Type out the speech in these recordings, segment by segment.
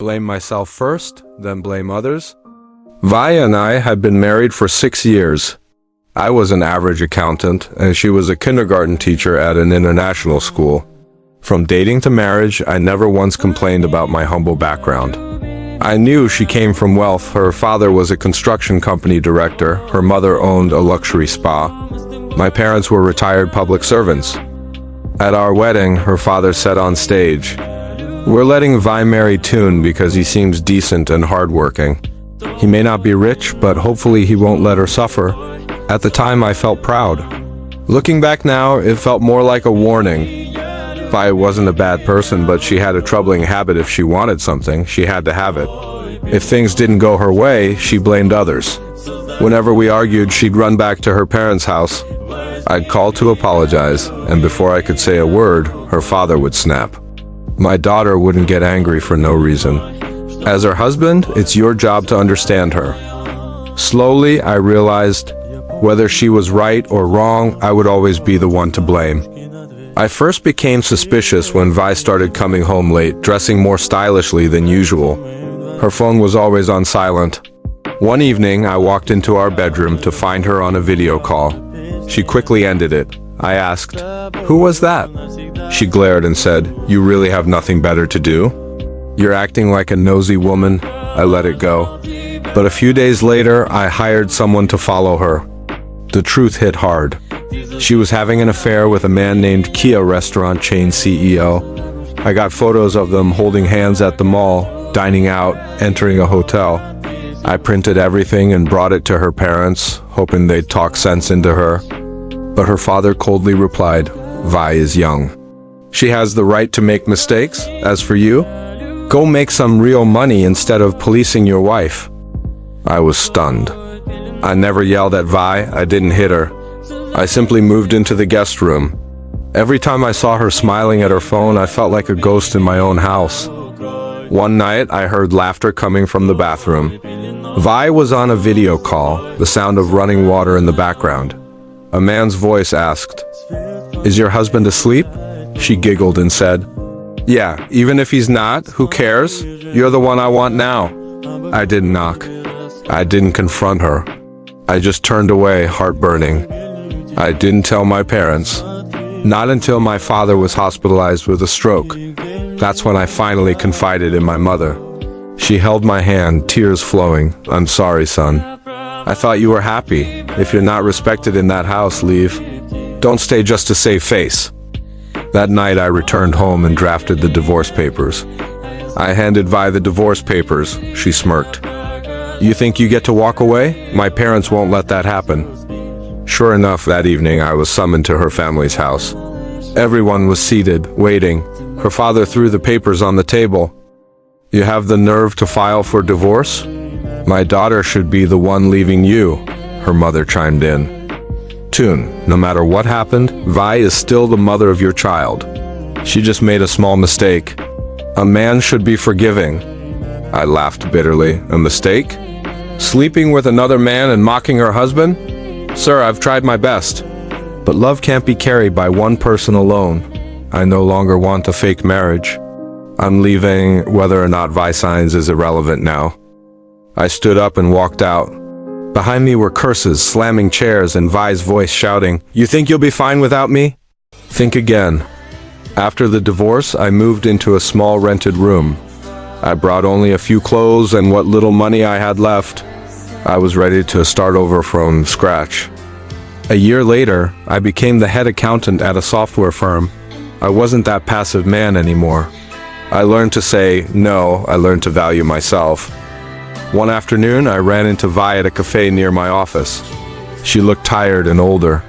Blame myself first, then blame others? Vi and I had been married for 6 years. I was an average accountant, and she was a kindergarten teacher at an international school. From dating to marriage, I never once complained about my humble background. I knew she came from wealth. Her father was a construction company director. Her mother owned a luxury spa. My parents were retired public servants. At our wedding, her father said on stage, "We're letting Vi marry Toon because he seems decent and hardworking. He may not be rich, but hopefully he won't let her suffer." At the time, I felt proud. Looking back now, it felt more like a warning. Vi wasn't a bad person, but she had a troubling habit. If she wanted something, she had to have it. If things didn't go her way, she blamed others. Whenever we argued, she'd run back to her parents' house. I'd call to apologize, and before I could say a word, her father would snap. My daughter wouldn't get angry for no reason. As her husband, it's your job to understand her. Slowly, I realized whether she was right or wrong, I would always be the one to blame. I first became suspicious when Vi started coming home late, dressing more stylishly than usual. Her phone was always on silent. One evening, I walked into our bedroom to find her on a video call. She quickly ended it. I asked, "Who was that?" She glared and said, "You really have nothing better to do? You're acting like a nosy woman." I let it go. But a few days later, I hired someone to follow her. The truth hit hard. She was having an affair with a man named Kia restaurant chain CEO. I got photos of them holding hands at the mall, dining out, entering a hotel. I printed everything and brought it to her parents, hoping they'd talk sense into her. But her father coldly replied, "Vi is young. She has the right to make mistakes. As for you, go make some real money instead of policing your wife." I was stunned. I never yelled at Vi. I didn't hit her. I simply moved into the guest room. Every time I saw her smiling at her phone, I felt like a ghost in my own house. One night, I heard laughter coming from the bathroom. Vi was on a video call, the sound of running water in the background. A man's voice asked, "Is your husband asleep?" She giggled and said, "Yeah, even if he's not, who cares? You're the one I want now." I didn't knock. I didn't confront her. I just turned away, heart burning. I didn't tell my parents. Not until my father was hospitalized with a stroke. That's when I finally confided in my mother. She held my hand, tears flowing. "I'm sorry, son. I thought you were happy. If you're not respected in that house, leave. Don't stay just to save face." That night I returned home and drafted the divorce papers. I handed Vi the divorce papers. She smirked. "You think you get to walk away? My parents won't let that happen." Sure enough, that evening I was summoned to her family's house. Everyone was seated, waiting. Her father threw the papers on the table. "You have the nerve to file for divorce? My daughter should be the one leaving you," her mother chimed in. "Toon, no matter what happened, Vi is still the mother of your child. She just made a small mistake. A man should be forgiving." I laughed bitterly. "A mistake? Sleeping with another man and mocking her husband? Sir, I've tried my best. But love can't be carried by one person alone. I no longer want a fake marriage. I'm leaving. Whether or not Vi signs is irrelevant now." I stood up and walked out. Behind me were curses, slamming chairs, and Vi's voice shouting, "You think you'll be fine without me? Think again." After the divorce, I moved into a small rented room. I brought only a few clothes and what little money I had left. I was ready to start over from scratch. A year later, I became the head accountant at a software firm. I wasn't that passive man anymore. I learned to say no. I learned to value myself. One afternoon, I ran into Vi at a cafe near my office. She looked tired and older.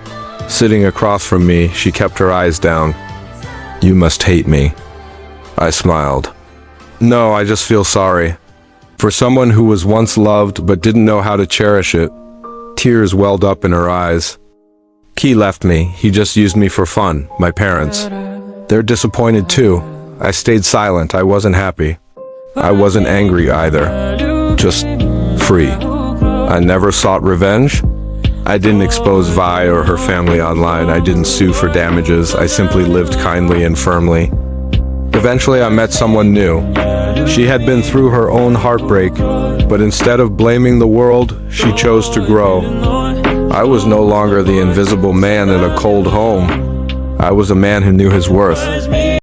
Sitting across from me, she kept her eyes down. "You must hate me." I smiled. "No, I just feel sorry. For someone who was once loved but didn't know how to cherish it." Tears welled up in her eyes. "Key left me. He just used me for fun. My parents. They're disappointed too." I stayed silent. I wasn't happy. I wasn't angry either. Just free. I never sought revenge. I didn't expose Vi or her family online. I didn't sue for damages. I simply lived kindly and firmly. Eventually, I met someone new. She had been through her own heartbreak, but instead of blaming the world, she chose to grow. I was no longer the invisible man in a cold home. I was a man who knew his worth.